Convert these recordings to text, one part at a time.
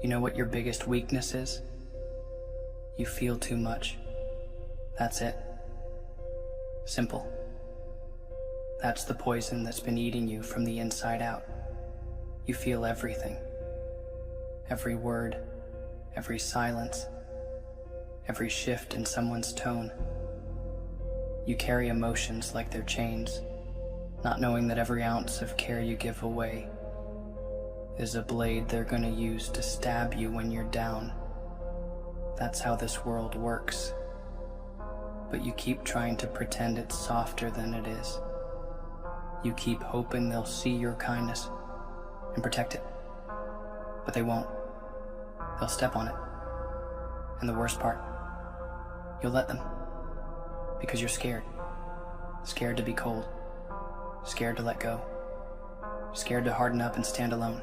You know what your biggest weakness is? You feel too much. That's it. Simple. That's the poison that's been eating you from the inside out. You feel everything. Every word, every silence, every shift in someone's tone. You carry emotions like they're chains, not knowing that every ounce of care you give away is a blade they're gonna use to stab you when you're down. That's how this world works. But you keep trying to pretend it's softer than it is. You keep hoping they'll see your kindness and protect it. But they won't. They'll step on it. And the worst part, you'll let them. Because you're scared. Scared to be cold. Scared to let go. Scared to harden up and stand alone.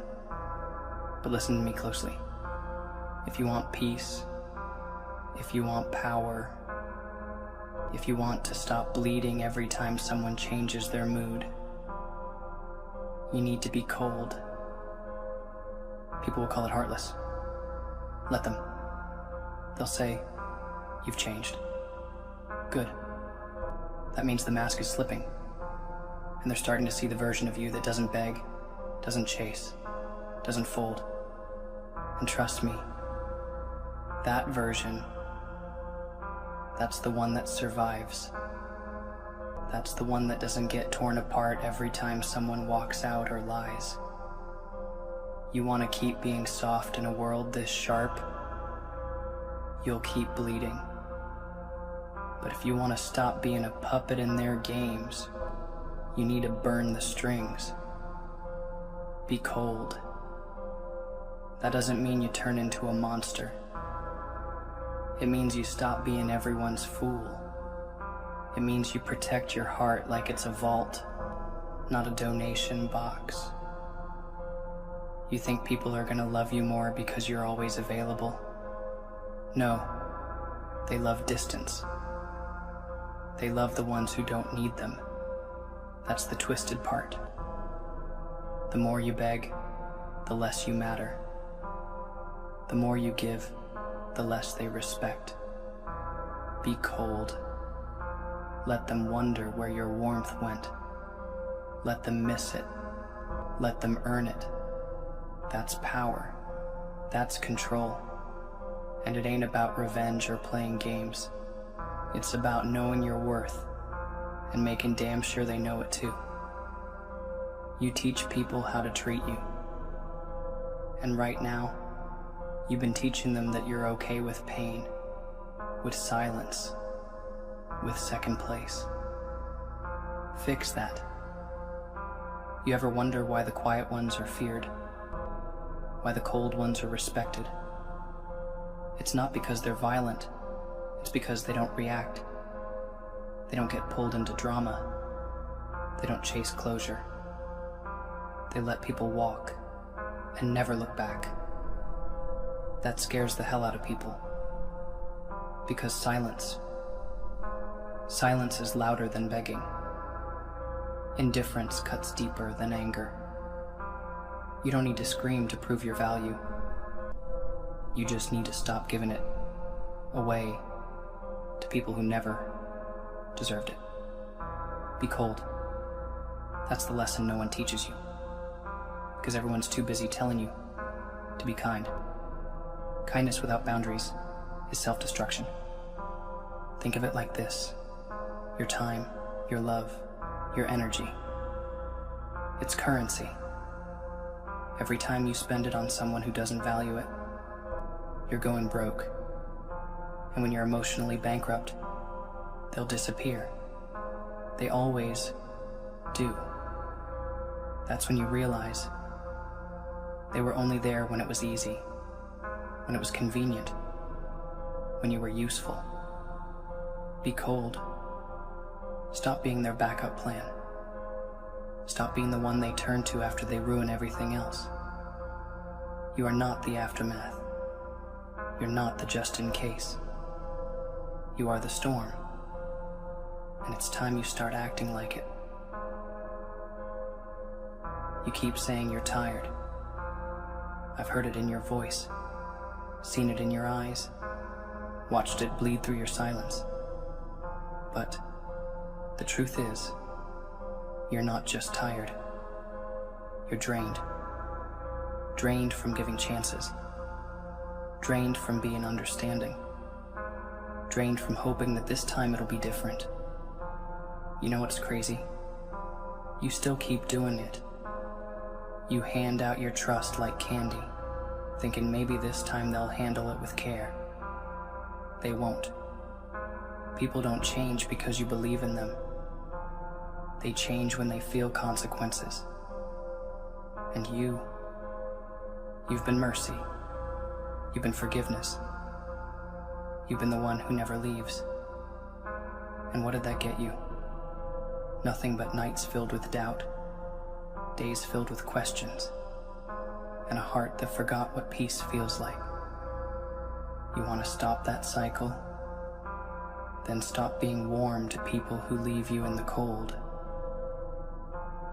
But listen to me closely. If you want peace, if you want power, if you want to stop bleeding every time someone changes their mood, you need to be cold. People will call it heartless. Let them. They'll say, you've changed. Good. That means the mask is slipping, and they're starting to see the version of you that doesn't beg, doesn't chase, doesn't fold. And trust me, that version, that's the one that survives. That's the one that doesn't get torn apart every time someone walks out or lies. You want to keep being soft in a world this sharp, you'll keep bleeding. But if you want to stop being a puppet in their games, you need to burn the strings. Be cold. That doesn't mean you turn into a monster. It means you stop being everyone's fool. It means you protect your heart like it's a vault, not a donation box. You think people are gonna love you more because you're always available? No, they love distance. They love the ones who don't need them. That's the twisted part. The more you beg, the less you matter. The more you give, the less they respect. Be cold. Let them wonder where your warmth went. Let them miss it. Let them earn it. That's power. That's control. And it ain't about revenge or playing games. It's about knowing your worth and making damn sure they know it too. You teach people how to treat you. And right now, you've been teaching them that you're okay with pain, with silence, with second place. Fix that. You ever wonder why the quiet ones are feared? Why the cold ones are respected? It's not because they're violent. It's because they don't react. They don't get pulled into drama. They don't chase closure. They let people walk and never look back. That scares the hell out of people. Because silence is louder than begging. Indifference cuts deeper than anger. You don't need to scream to prove your value. You just need to stop giving it away to people who never deserved it. Be cold. That's the lesson no one teaches you. Because everyone's too busy telling you to be kind. Kindness without boundaries is self-destruction. Think of it like this. Your time, your love, your energy. It's currency. Every time you spend it on someone who doesn't value it, you're going broke. And when you're emotionally bankrupt, they'll disappear. They always do. That's when you realize they were only there when it was easy, when it was convenient, when you were useful. Be cold. Stop being their backup plan. Stop being the one they turn to after they ruin everything else. You are not the aftermath. You're not the just in case. You are the storm. And it's time you start acting like it. You keep saying you're tired. I've heard it in your voice. seen it in your eyes, watched it bleed through your silence. But the truth is, you're not just tired. You're drained. Drained from giving chances. Drained from being understanding. Drained from hoping that this time it'll be different. You know what's crazy? You still keep doing it. You hand out your trust like candy, thinking maybe this time they'll handle it with care. They won't. People don't change because you believe in them. They change when they feel consequences. And you've been mercy. You've been forgiveness. You've been the one who never leaves. And what did that get you? Nothing but nights filled with doubt, days filled with questions, and a heart that forgot what peace feels like. You want to stop that cycle? Then stop being warm to people who leave you in the cold.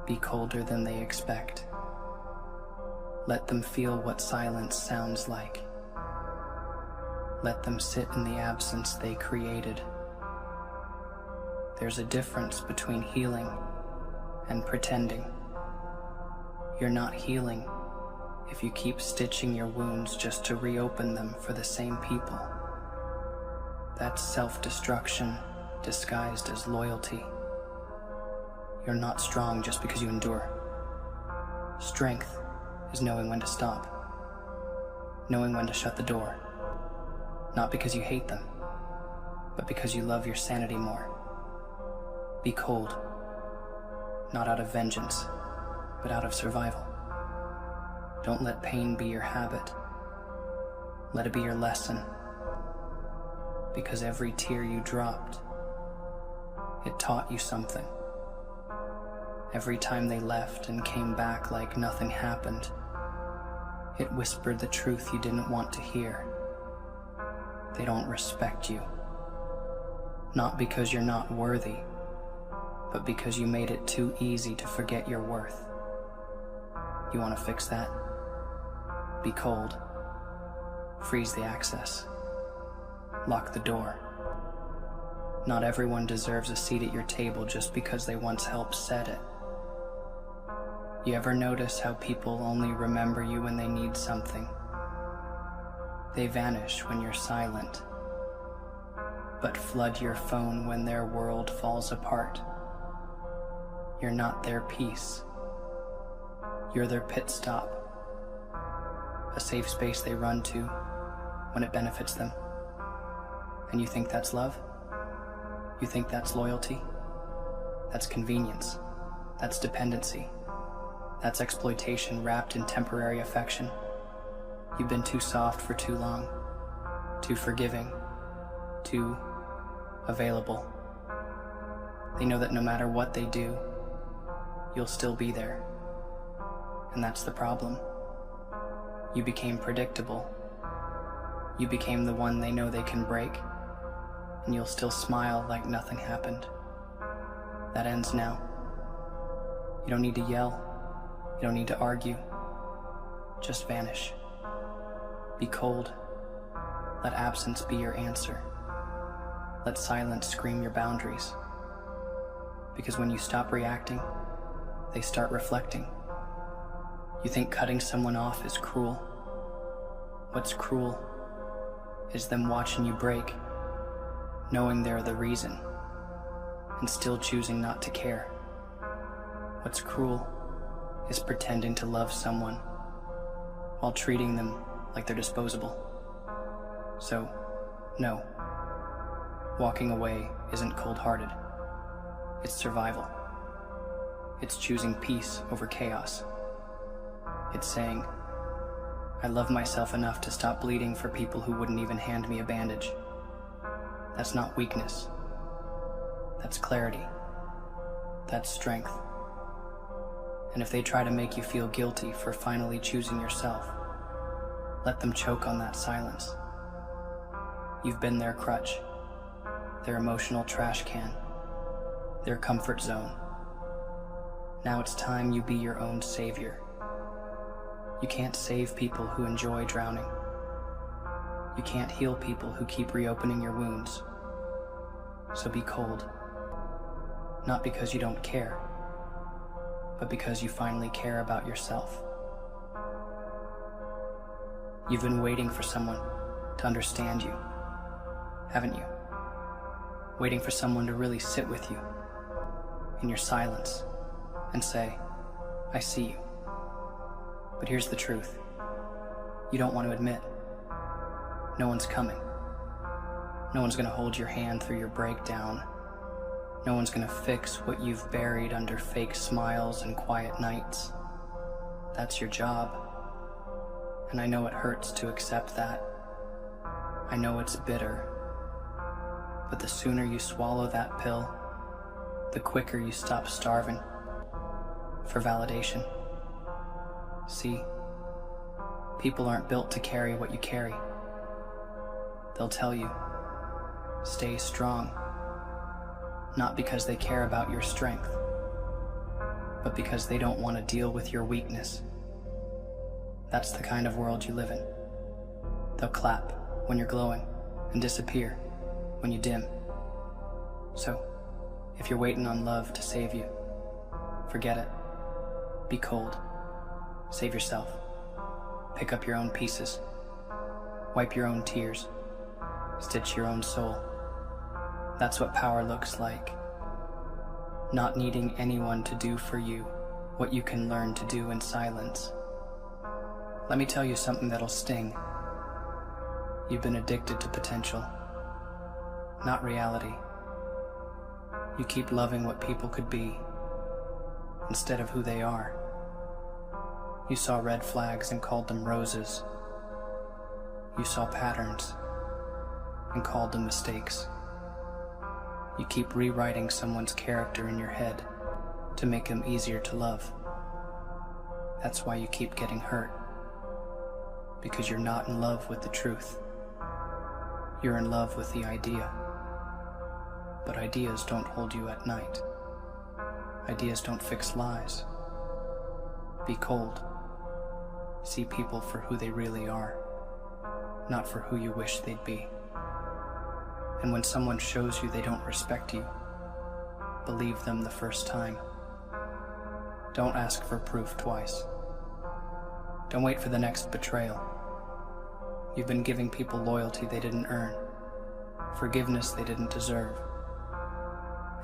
Be colder than they expect. Let them feel what silence sounds like. Let them sit in the absence they created. There's a difference between healing and pretending. You're not healing if you keep stitching your wounds just to reopen them for the same people. That's self-destruction disguised as loyalty. You're not strong just because you endure. Strength is knowing when to stop, knowing when to shut the door. Not because you hate them, but because you love your sanity more. Be cold, not out of vengeance, but out of survival. Don't let pain be your habit. Let it be your lesson. Because every tear you dropped, it taught you something. Every time they left and came back like nothing happened, it whispered the truth you didn't want to hear. They don't respect you. Not because you're not worthy, but because you made it too easy to forget your worth. You want to fix that? Be cold. Freeze the access. Lock the door. Not everyone deserves a seat at your table just because they once helped set it. You ever notice how people only remember you when they need something? They vanish when you're silent, but flood your phone when their world falls apart. You're not their peace. You're their pit stop. A safe space they run to when it benefits them. And you think that's love? You think that's loyalty? That's convenience. That's dependency. That's exploitation wrapped in temporary affection. You've been too soft for too long, too forgiving, too available. They know that no matter what they do, you'll still be there. And that's the problem. You became predictable. You became the one they know they can break, and you'll still smile like nothing happened. That ends now. You don't need to yell. You don't need to argue. Just vanish. Be cold. Let absence be your answer. Let silence scream your boundaries. Because when you stop reacting, they start reflecting. You think cutting someone off is cruel. What's cruel is them watching you break, knowing they're the reason, and still choosing not to care. What's cruel is pretending to love someone while treating them like they're disposable. So, no. Walking away isn't cold-hearted. It's survival. It's choosing peace over chaos. It's saying, I love myself enough to stop bleeding for people who wouldn't even hand me a bandage. That's not weakness. That's clarity. That's strength. And if they try to make you feel guilty for finally choosing yourself, let them choke on that silence. You've been their crutch, their emotional trash can, their comfort zone. Now it's time you be your own savior. You can't save people who enjoy drowning. You can't heal people who keep reopening your wounds. So be cold. Not because you don't care, but because you finally care about yourself. You've been waiting for someone to understand you, haven't you? Waiting for someone to really sit with you in your silence and say, I see you. But here's the truth. You don't want to admit. No one's coming. No one's gonna hold your hand through your breakdown. No one's gonna fix what you've buried under fake smiles and quiet nights. That's your job. And I know it hurts to accept that. I know it's bitter. But the sooner you swallow that pill, the quicker you stop starving for validation. See, people aren't built to carry what you carry. They'll tell you, stay strong, not because they care about your strength, but because they don't want to deal with your weakness. That's the kind of world you live in. They'll clap when you're glowing and disappear when you dim. So, if you're waiting on love to save you, forget it. Be cold. Save yourself. Pick up your own pieces. Wipe your own tears. Stitch your own soul. That's what power looks like. Not needing anyone to do for you what you can learn to do in silence. Let me tell you something that'll sting. You've been addicted to potential, not reality. You keep loving what people could be instead of who they are. You saw red flags and called them roses. You saw patterns and called them mistakes. You keep rewriting someone's character in your head to make them easier to love. That's why you keep getting hurt. Because you're not in love with the truth. You're in love with the idea. But ideas don't hold you at night. Ideas don't fix lies. Be cold. See people for who they really are, not for who you wish they'd be. And when someone shows you they don't respect you, believe them the first time. Don't ask for proof twice. Don't wait for the next betrayal. You've been giving people loyalty they didn't earn, forgiveness they didn't deserve,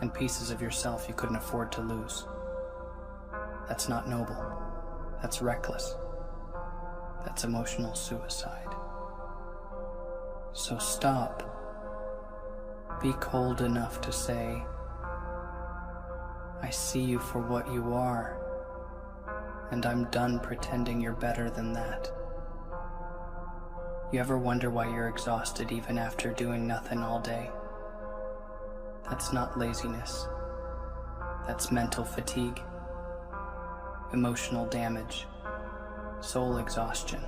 and pieces of yourself you couldn't afford to lose. That's not noble. That's reckless. That's emotional suicide. So stop. Be cold enough to say, I see you for what you are, and I'm done pretending you're better than that. You ever wonder why you're exhausted even after doing nothing all day? That's not laziness. That's mental fatigue, emotional damage, soul exhaustion.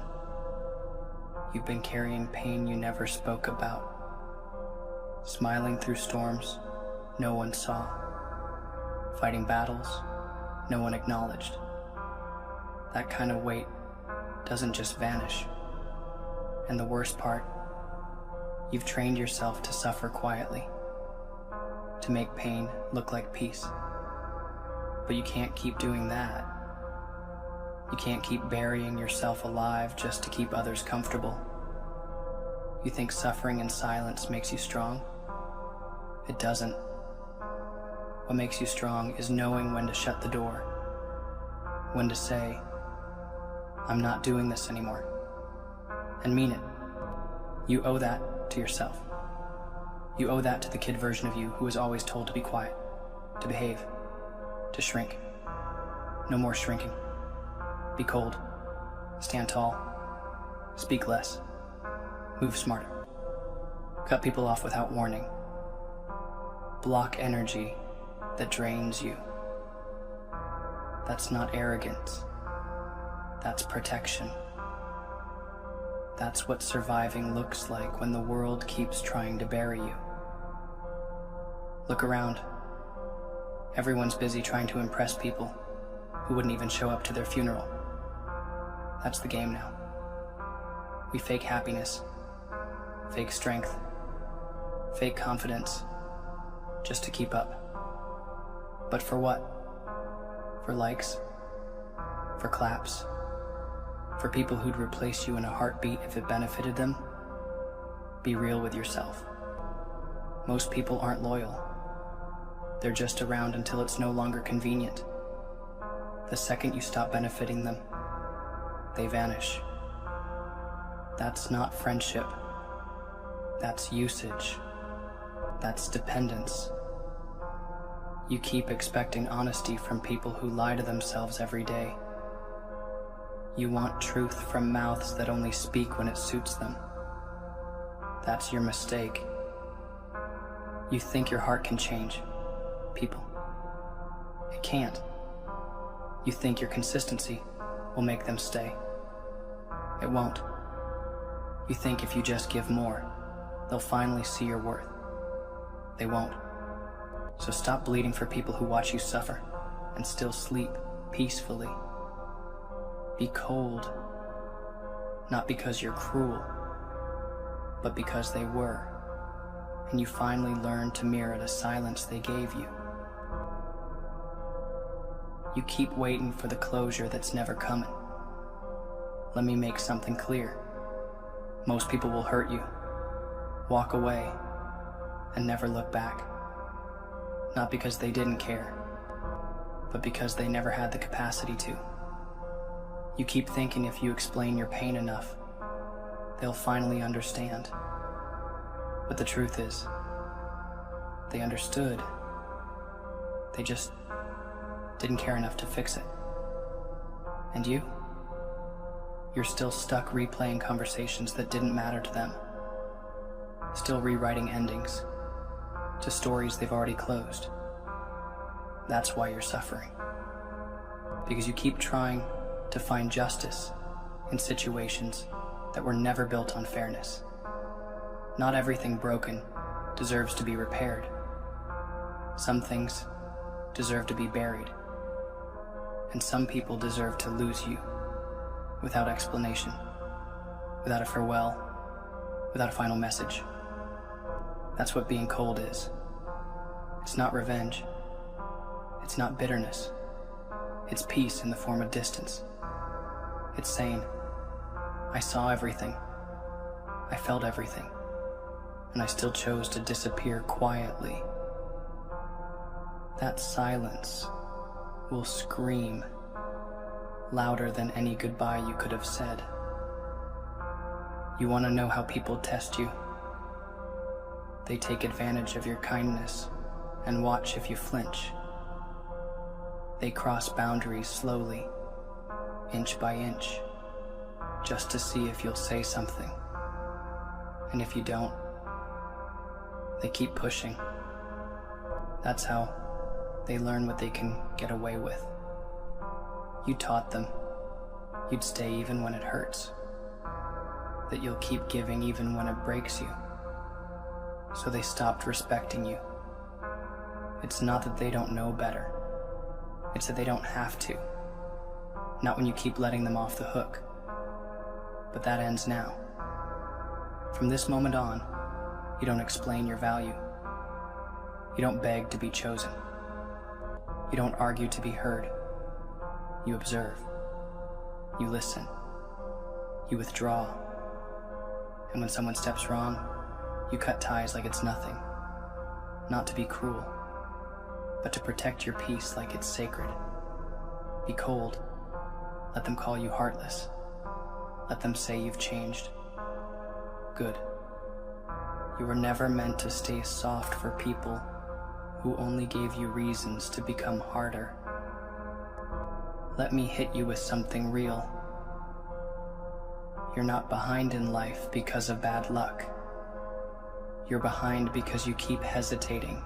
You've been carrying pain you never spoke about, smiling through storms no one saw, fighting battles no one acknowledged. That kind of weight doesn't just vanish. And the worst part, you've trained yourself to suffer quietly, to make pain look like peace. But you can't keep doing that. You can't keep burying yourself alive just to keep others comfortable. You think suffering in silence makes you strong? It doesn't. What makes you strong is knowing when to shut the door, when to say, I'm not doing this anymore, and mean it. You owe that to yourself. You owe that to the kid version of you who was always told to be quiet, to behave, to shrink. No more shrinking. Be cold. Stand tall. Speak less. Move smarter. Cut people off without warning. Block energy that drains you. That's not arrogance. That's protection. That's what surviving looks like when the world keeps trying to bury you. Look around. Everyone's busy trying to impress people who wouldn't even show up to their funeral. That's the game now. We fake happiness fake strength, fake confidence, just to keep up. But for what? For likes? For claps? For people who'd replace you in a heartbeat if it benefited them? Be real with yourself. Most people aren't loyal. They're just around until it's no longer convenient. The second you stop benefiting them, they vanish. That's not friendship. That's usage. That's dependence. You keep expecting honesty from people who lie to themselves every day. You want truth from mouths that only speak when it suits them. That's your mistake. You think your heart can change people. It can't. You think your consistency will make them stay. It won't. You think if you just give more, they'll finally see your worth. They won't. So stop bleeding for people who watch you suffer and still sleep peacefully. Be cold, not because you're cruel, but because they were, and you finally learned to mirror the silence they gave you. You keep waiting for the closure that's never coming. Let me make something clear. Most people will hurt you, walk away, and never look back. Not because they didn't care, but because they never had the capacity to. You keep thinking if you explain your pain enough, they'll finally understand. But the truth is, they understood. They just didn't care enough to fix it. And you? You're still stuck replaying conversations that didn't matter to them. Still rewriting endings to stories they've already closed. That's why you're suffering. Because you keep trying to find justice in situations that were never built on fairness. Not everything broken deserves to be repaired. Some things deserve to be buried. And some people deserve to lose you without explanation, without a farewell, without a final message. That's what being cold is. It's not revenge. It's not bitterness. It's peace in the form of distance. It's saying, I saw everything. I felt everything. And I still chose to disappear quietly. That silence will scream louder than any goodbye you could have said. You want to know how people test you? They take advantage of your kindness and watch if you flinch. They cross boundaries slowly, inch by inch, just to see if you'll say something. And if you don't, they keep pushing. That's how they learn what they can get away with. You taught them you'd stay even when it hurts, that you'll keep giving even when it breaks you. So they stopped respecting you. It's not that they don't know better. It's that they don't have to. Not when you keep letting them off the hook. But that ends now. From this moment on, you don't explain your value. You don't beg to be chosen. You don't argue to be heard. You observe. You listen. You withdraw. And when someone steps wrong, you cut ties like it's nothing. Not to be cruel, but to protect your peace like it's sacred. Be cold. Let them call you heartless. Let them say you've changed. Good. You were never meant to stay soft for people who only gave you reasons to become harder. Let me hit you with something real. You're not behind in life because of bad luck. You're behind because you keep hesitating.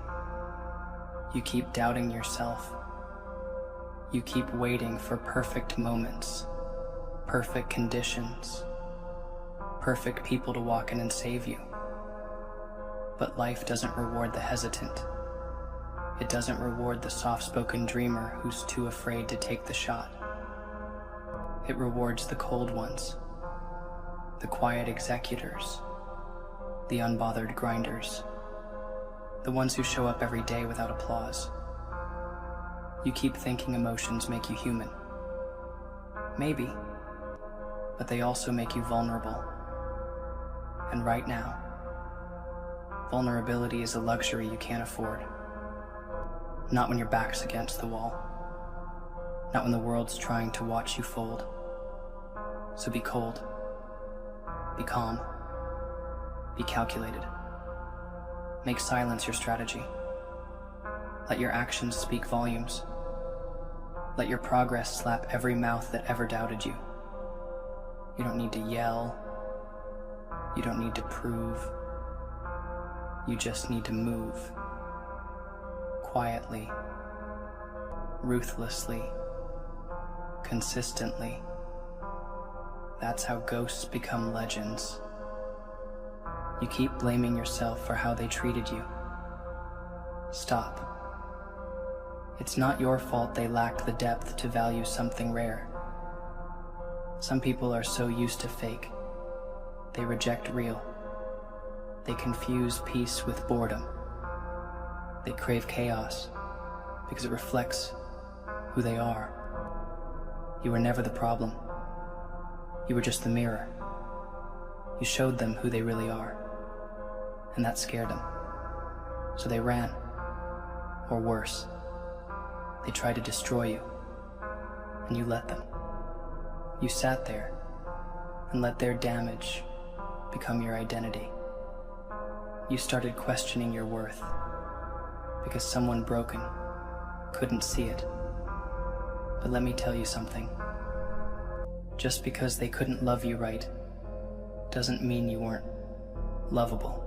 You keep doubting yourself. You keep waiting for perfect moments, perfect conditions, perfect people to walk in and save you. But life doesn't reward the hesitant. It doesn't reward the soft-spoken dreamer who's too afraid to take the shot. It rewards the cold ones, the quiet executors, the unbothered grinders, the ones who show up every day without applause. You keep thinking emotions make you human. Maybe, but they also make you vulnerable. And right now, vulnerability is a luxury you can't afford. Not when your back's against the wall. Not when the world's trying to watch you fold. So be cold. Be calm. Be calculated. Make silence your strategy. Let your actions speak volumes. Let your progress slap every mouth that ever doubted you. You don't need to yell. You don't need to prove. You just need to move. Quietly. Ruthlessly. Consistently. That's how ghosts become legends. You keep blaming yourself for how they treated you. Stop. It's not your fault they lacked the depth to value something rare. Some people are so used to fake. They reject real. They confuse peace with boredom. They crave chaos because it reflects who they are. You were never the problem. You were just the mirror. You showed them who they really are. And that scared them. So they ran. Or worse, they tried to destroy you. And you let them. You sat there and let their damage become your identity. You started questioning your worth because someone broken couldn't see it. But let me tell you something. Just because they couldn't love you right doesn't mean you weren't lovable.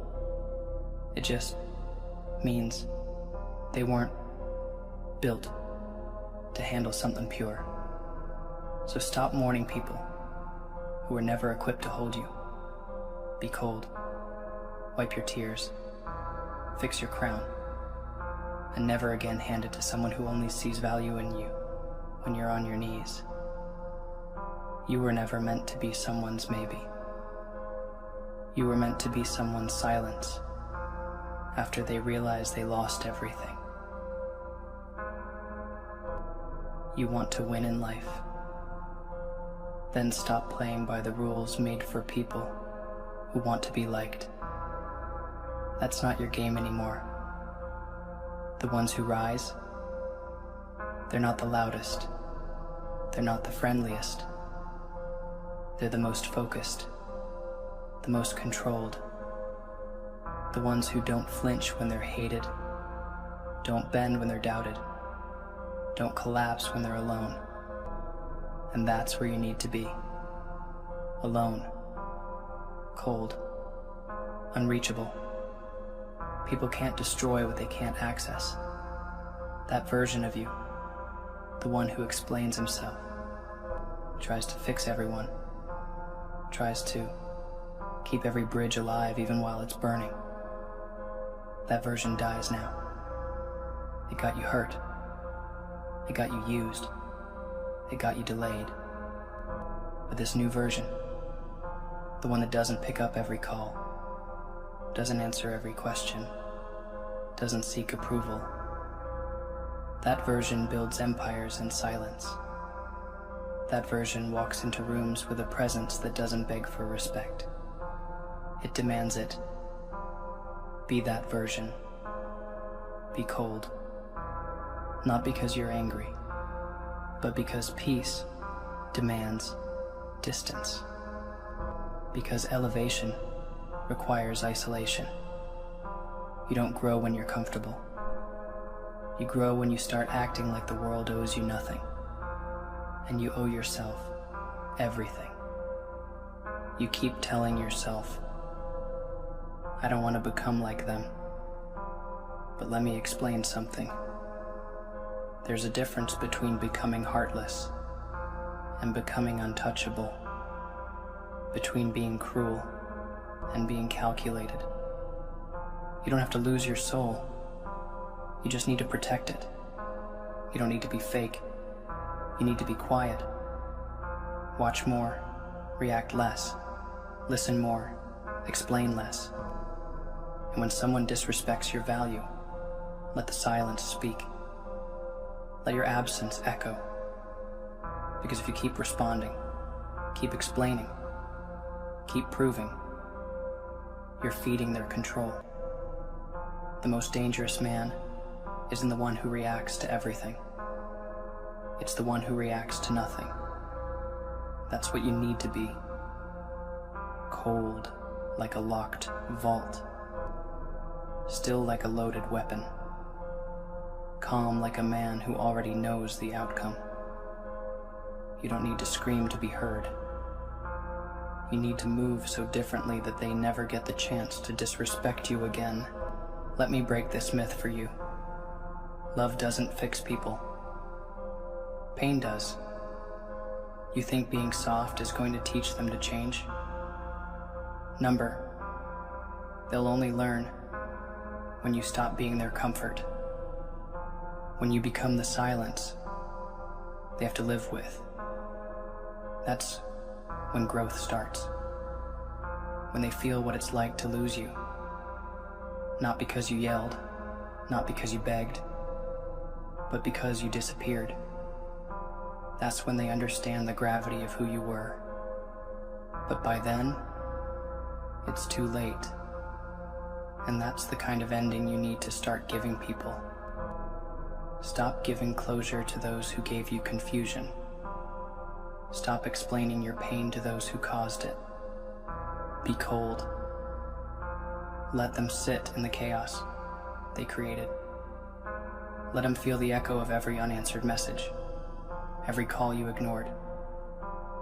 It just means they weren't built to handle something pure. So stop mourning people who were never equipped to hold you. Be cold. Wipe your tears. Fix your crown. And never again hand it to someone who only sees value in you when you're on your knees. You were never meant to be someone's maybe. You were meant to be someone's silence after they realized they lost everything. You want to win in life. Then stop playing by the rules made for people who want to be liked. That's not your game anymore. The ones who rise, they're not the loudest. They're not the friendliest. They're the most focused, the most controlled. The ones who don't flinch when they're hated, don't bend when they're doubted, don't collapse when they're alone. And that's where you need to be. Alone. Cold. Unreachable. People can't destroy what they can't access. That version of you, the one who explains himself, tries to fix everyone, tries to keep every bridge alive even while it's burning. That version dies now. It got you hurt. It got you used. It got you delayed. But this new version, the one that doesn't pick up every call, doesn't answer every question, doesn't seek approval, that version builds empires in silence. That version walks into rooms with a presence that doesn't beg for respect. It demands it. Be that version. Be cold. Not because you're angry, but because peace demands distance. Because elevation requires isolation. You don't grow when you're comfortable. You grow when you start acting like the world owes you nothing. And you owe yourself everything. You keep telling yourself, I don't want to become like them. But let me explain something. There's a difference between becoming heartless and becoming untouchable. Between being cruel and being calculated. You don't have to lose your soul. You just need to protect it. You don't need to be fake. You need to be quiet. Watch more, react less, listen more, explain less. And when someone disrespects your value, let the silence speak. Let your absence echo. Because if you keep responding, keep explaining, keep proving, you're feeding their control. The most dangerous man isn't the one who reacts to everything. It's the one who reacts to nothing. That's what you need to be. Cold like a locked vault. Still like a loaded weapon. Calm like a man who already knows the outcome. You don't need to scream to be heard. You need to move so differently that they never get the chance to disrespect you again. Let me break this myth for you. Love doesn't fix people. Pain does. You think being soft is going to teach them to change? Number. They'll only learn when you stop being their comfort. When you become the silence they have to live with. That's when growth starts. When they feel what it's like to lose you. Not because you yelled, not because you begged, but because you disappeared. That's when they understand the gravity of who you were. But by then, it's too late. And that's the kind of ending you need to start giving people. Stop giving closure to those who gave you confusion. Stop explaining your pain to those who caused it. Be cold. Let them sit in the chaos they created. Let them feel the echo of every unanswered message, every call you ignored,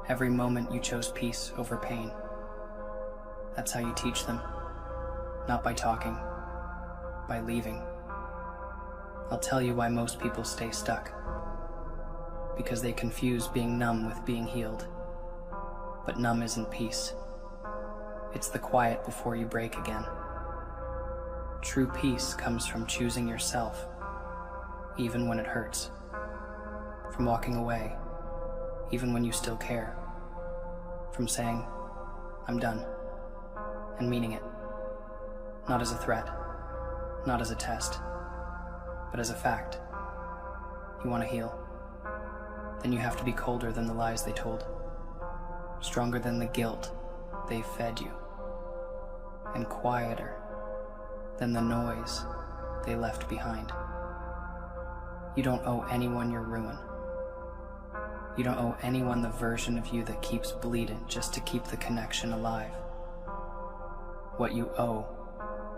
every moment you chose peace over pain. That's how you teach them, not by talking, by leaving. I'll tell you why most people stay stuck. Because they confuse being numb with being healed. But numb isn't peace. It's the quiet before you break again. True peace comes from choosing yourself, even when it hurts. From walking away, even when you still care. From saying, I'm done, and meaning it. Not as a threat, not as a test, but as a fact. You want to heal? Then you have to be colder than the lies they told, stronger than the guilt they fed you, and quieter than the noise they left behind. You don't owe anyone your ruin. You don't owe anyone the version of you that keeps bleeding just to keep the connection alive. What you owe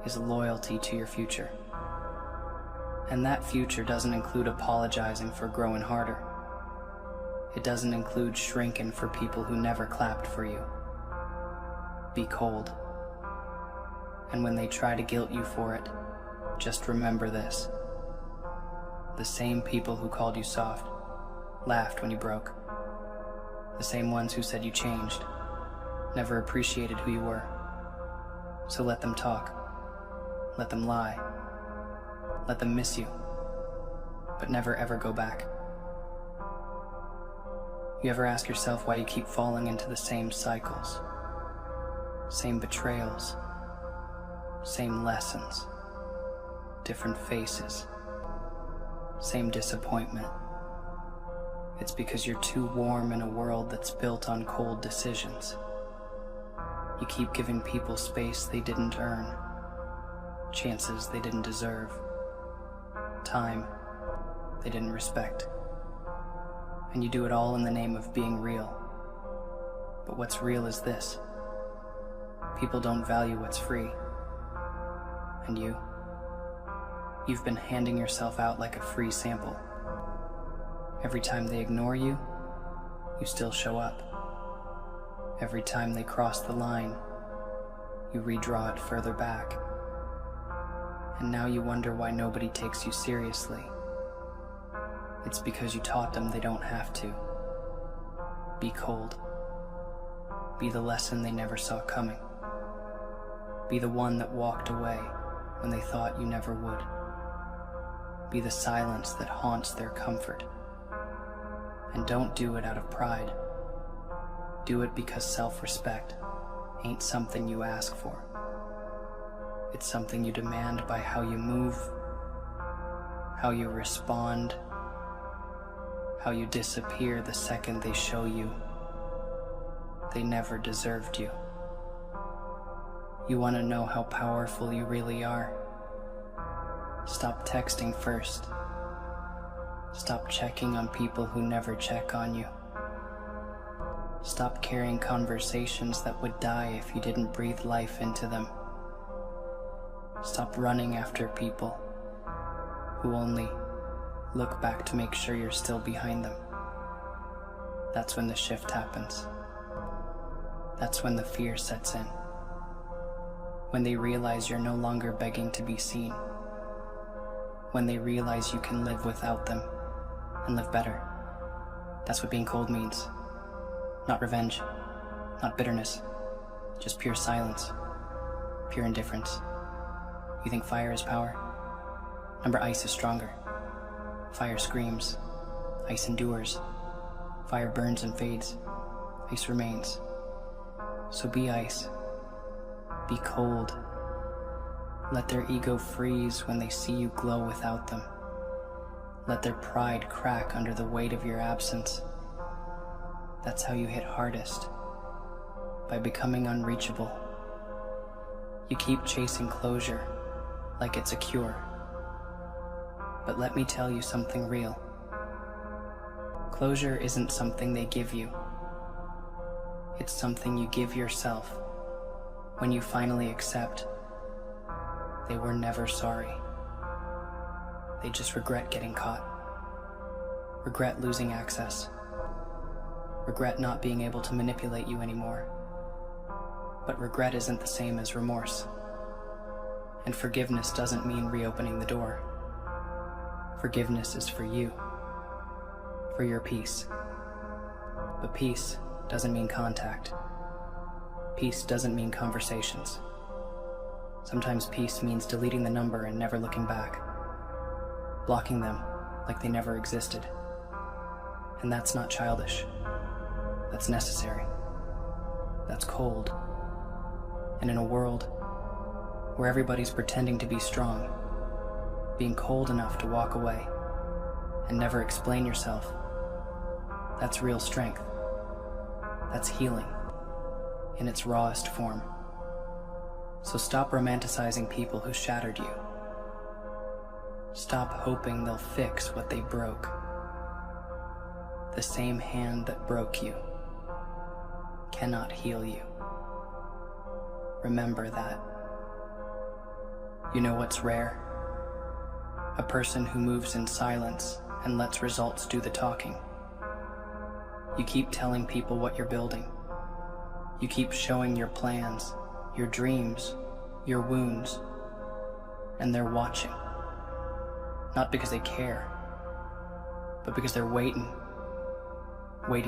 is loyalty to your future. And that future doesn't include apologizing for growing harder. It doesn't include shrinking for people who never clapped for you. Be cold. And when they try to guilt you for it, just remember this. The same people who called you soft, laughed when you broke. The same ones who said you changed, never appreciated who you were. So let them talk. Let them lie. Let them miss you, but never ever go back. You ever ask yourself why you keep falling into the same cycles, same betrayals, same lessons, different faces, same disappointment? It's because you're too warm in a world that's built on cold decisions. You keep giving people space they didn't earn, chances they didn't deserve, time they didn't respect. And you do it all in the name of being real. But what's real is this. People don't value what's free. And you've been handing yourself out like a free sample. Every time they ignore you, you still show up. Every time they cross the line, you redraw it further back. And now you wonder why nobody takes you seriously. It's because you taught them they don't have to. Be cold. Be the lesson they never saw coming. Be the one that walked away when they thought you never would. Be the silence that haunts their comfort. And don't do it out of pride. Do it because self-respect ain't something you ask for. It's something you demand by how you move, how you respond, how you disappear the second they show you they never deserved you. You want to know how powerful you really are? Stop texting first. Stop checking on people who never check on you. Stop carrying conversations that would die if you didn't breathe life into them. Stop running after people who only look back to make sure you're still behind them. That's when the shift happens. That's when the fear sets in. When they realize you're no longer begging to be seen. When they realize you can live without them and live better. That's what being cold means. Not revenge, not bitterness, just pure silence, pure indifference. You think fire is power? Remember, ice is stronger. Fire screams, ice endures. Fire burns and fades, ice remains. So be ice, be cold. Let their ego freeze when they see you glow without them. Let their pride crack under the weight of your absence. That's how you hit hardest, by becoming unreachable. You keep chasing closure like it's a cure. But let me tell you something real. Closure isn't something they give you. It's something you give yourself when you finally accept they were never sorry. They just regret getting caught. Regret losing access. Regret not being able to manipulate you anymore. But regret isn't the same as remorse. And forgiveness doesn't mean reopening the door. Forgiveness is for you, for your peace. But peace doesn't mean contact. Peace doesn't mean conversations. Sometimes peace means deleting the number and never looking back. Blocking them like they never existed. And that's not childish. That's necessary. That's cold. And in a world where everybody's pretending to be strong, being cold enough to walk away and never explain yourself, that's real strength. That's healing in its rawest form. So stop romanticizing people who shattered you. Stop hoping they'll fix what they broke. The same hand that broke you cannot heal you. Remember that. You know what's rare? A person who moves in silence and lets results do the talking. You keep telling people what you're building. You keep showing your plans, your dreams, your wounds, and they're watching. Not because they care, but because they're waiting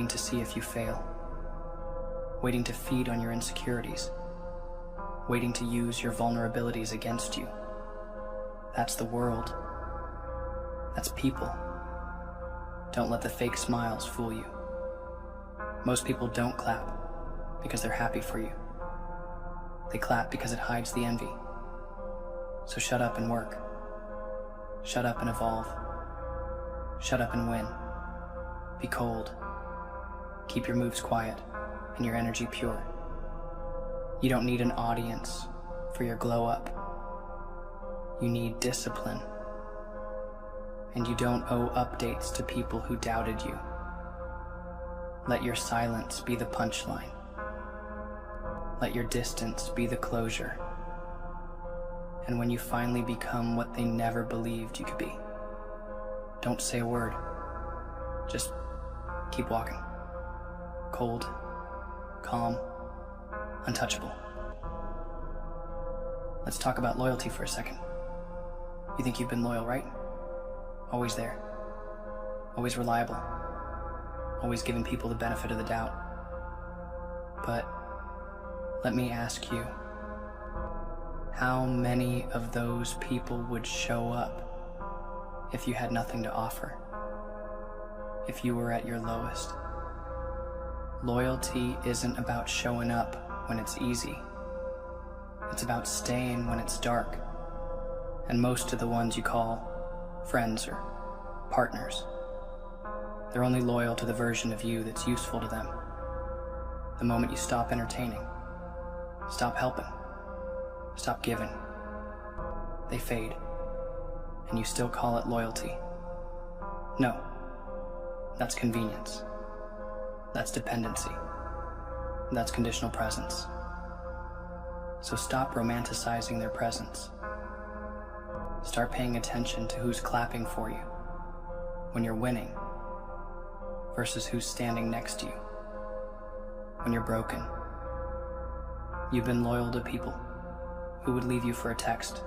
to see if you fail, waiting to feed on your insecurities, waiting to use your vulnerabilities against you. That's the world. That's people. Don't let the fake smiles fool you. Most people don't clap because they're happy for you. They clap because it hides the envy. So shut up and work. Shut up and evolve. Shut up and win. Be cold. Keep your moves quiet and your energy pure. You don't need an audience for your glow up. You need discipline. And you don't owe updates to people who doubted you. Let your silence be the punchline. Let your distance be the closure. And when you finally become what they never believed you could be, don't say a word. Just keep walking. Cold, calm, untouchable. Let's talk about loyalty for a second. You think you've been loyal, right? Always there. Always reliable. Always giving people the benefit of the doubt. But let me ask you, how many of those people would show up if you had nothing to offer? If you were at your lowest? Loyalty isn't about showing up when it's easy. It's about staying when it's dark. And most of the ones you call friends or partners, they're only loyal to the version of you that's useful to them. The moment you stop entertaining, stop helping, stop giving, they fade, and you still call it loyalty. No, that's convenience. That's dependency. That's conditional presence. So stop romanticizing their presence. Start paying attention to who's clapping for you when you're winning versus who's standing next to you when you're broken. You've been loyal to people who would leave you for a text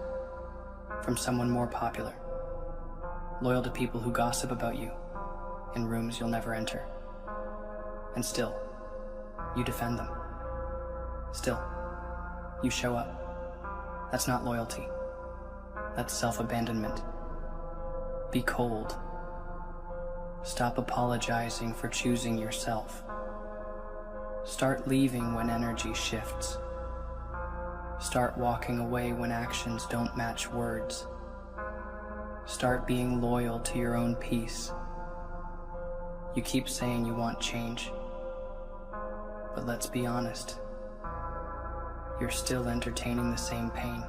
from someone more popular. Loyal to people who gossip about you in rooms you'll never enter. And still, you defend them. Still, you show up. That's not loyalty. That's self-abandonment. Be cold. Stop apologizing for choosing yourself. Start leaving when energy shifts. Start walking away when actions don't match words. Start being loyal to your own peace. You keep saying you want change, but let's be honest. You're still entertaining the same pain.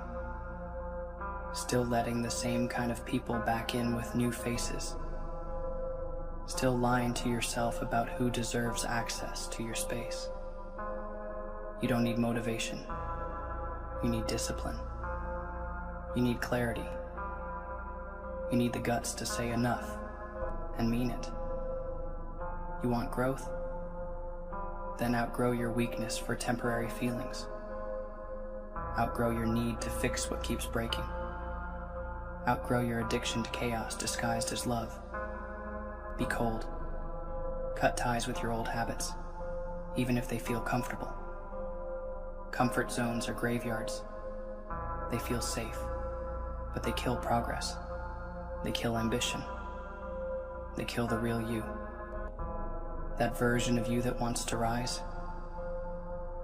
Still letting the same kind of people back in with new faces. Still lying to yourself about who deserves access to your space. You don't need motivation. You need discipline. You need clarity. You need the guts to say enough and mean it. You want growth? Then outgrow your weakness for temporary feelings. Outgrow your need to fix what keeps breaking. Outgrow your addiction to chaos disguised as love. Be cold. Cut ties with your old habits, even if they feel comfortable. Comfort zones are graveyards. They feel safe, but they kill progress. They kill ambition. They kill the real you. That version of you that wants to rise,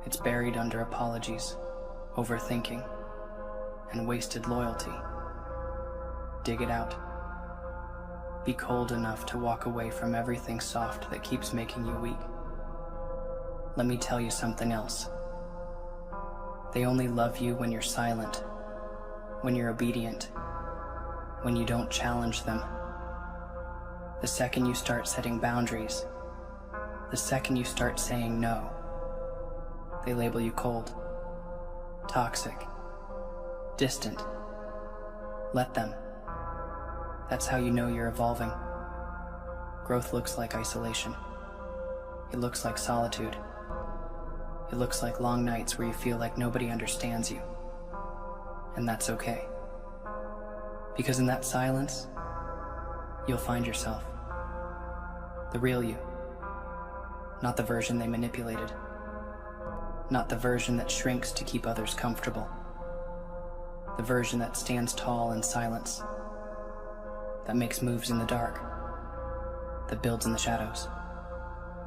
it's buried under apologies, overthinking, and wasted loyalty. Dig it out. Be cold enough to walk away from everything soft that keeps making you weak. Let me tell you something else. They only love you when you're silent, when you're obedient, when you don't challenge them. The second you start setting boundaries, the second you start saying no, they label you cold, toxic, distant. Let them. That's how you know you're evolving. Growth looks like isolation. It looks like solitude. It looks like long nights where you feel like nobody understands you. And that's okay. Because in that silence, you'll find yourself. The real you. Not the version they manipulated. Not the version that shrinks to keep others comfortable. The version that stands tall in silence. That makes moves in the dark. That builds in the shadows.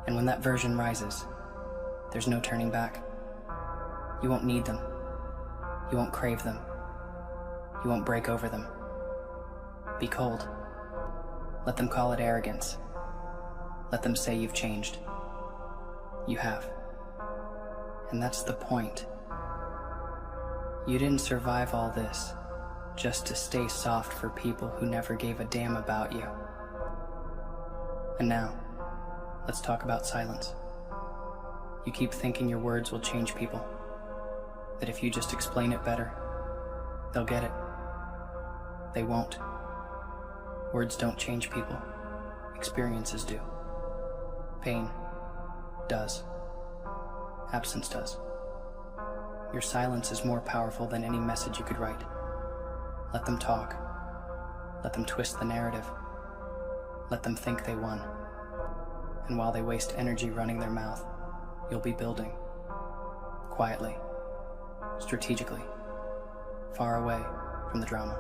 And when that version rises, there's no turning back. You won't need them. You won't crave them. You won't break over them. Be cold. Let them call it arrogance. Let them say you've changed. You have. And that's the point. You didn't survive all this just to stay soft for people who never gave a damn about you. And now, let's talk about silence. You keep thinking your words will change people, that if you just explain it better, they'll get it. They won't. Words don't change people. Experiences do. Pain does. Absence does. Your silence is more powerful than any message you could write. Let them talk. Let them twist the narrative. Let them think they won. And while they waste energy running their mouth, you'll be building. Quietly. Strategically. Far away from the drama.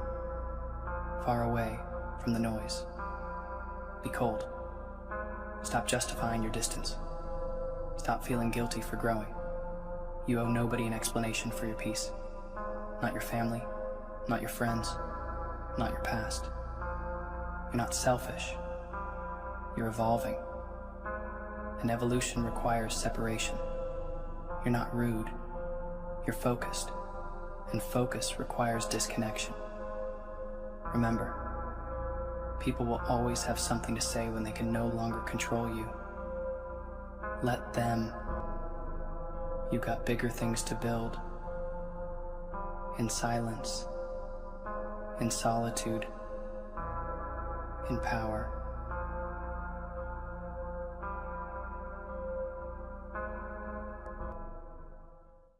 Far away from the noise. Be cold. Stop justifying your distance. Stop feeling guilty for growing. You owe nobody an explanation for your peace. not your family, not your friends, not your past. You're not selfish. You're evolving. And evolution requires separation. You're not rude. You're focused. And focus requires disconnection. Remember, people will always have something to say when they can no longer control you. Let them. You've got bigger things to build. In silence, in solitude, in power.